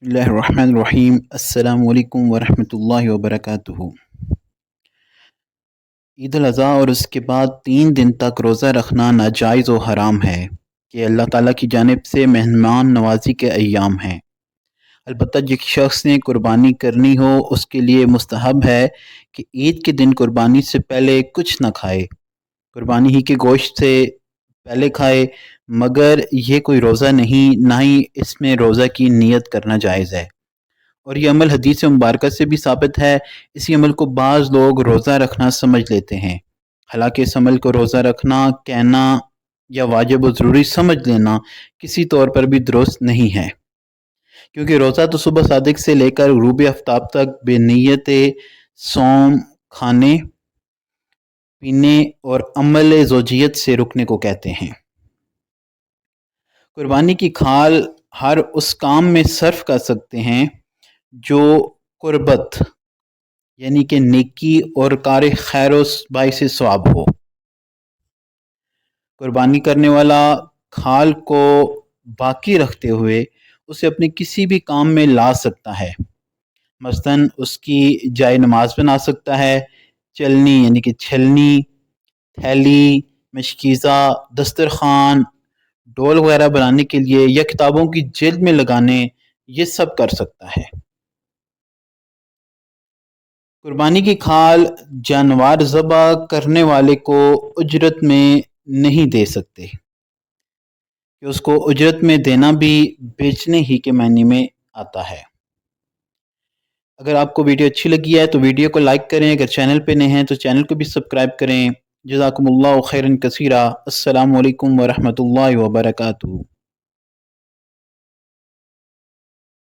بسم اللہ الرحمن الرحیم۔ السلام علیکم ورحمۃ اللہ وبرکاتہ۔ عید الاضحیٰ اور اس کے بعد 3 دن تک روزہ رکھنا ناجائز و حرام ہے کہ اللہ تعالیٰ کی جانب سے مہمان نوازی کے ایام ہیں۔ البتہ جس شخص نے قربانی کرنی ہو اس کے لیے مستحب ہے کہ عید کے دن قربانی سے پہلے کچھ نہ کھائے، قربانی ہی کے گوشت سے پہلے کھائے، مگر یہ کوئی روزہ نہیں، نہ ہی اس میں روزہ کی نیت کرنا جائز ہے۔ اور یہ عمل حدیث مبارکہ سے بھی ثابت ہے۔ اسی عمل کو بعض لوگ روزہ رکھنا سمجھ لیتے ہیں، حالانکہ اس عمل کو روزہ رکھنا کہنا یا واجب و ضروری سمجھ لینا کسی طور پر بھی درست نہیں ہے، کیونکہ روزہ تو صبح صادق سے لے کر غروب آفتاب تک بے نیت صوم کھانے پینے اور عمل زوجیت سے رکنے کو کہتے ہیں۔ قربانی کی کھال ہر اس کام میں صرف کر سکتے ہیں جو قربت یعنی کہ نیکی اور کار خیر و باعث ثواب ہو۔ قربانی کرنے والا کھال کو باقی رکھتے ہوئے اسے اپنے کسی بھی کام میں لا سکتا ہے، مثلاً اس کی جائے نماز بنا سکتا ہے، چلنی یعنی کہ چھلنی، تھیلی، مشکیزہ، دسترخوان، ڈول وغیرہ بنانے کے لیے یا کتابوں کی جلد میں لگانے، یہ سب کر سکتا ہے۔ قربانی کی کھال جانور ذبح کرنے والے کو اجرت میں نہیں دے سکتے، کہ اس کو اجرت میں دینا بھی بیچنے ہی کے معنی میں آتا ہے۔ اگر آپ کو ویڈیو اچھی لگی ہے تو ویڈیو کو لائک کریں، اگر چینل پہ نئے ہیں تو چینل کو بھی سبسکرائب کریں۔ جزاکم اللہ خیرا کثیرا۔ السلام علیکم ورحمۃ اللہ وبرکاتہ۔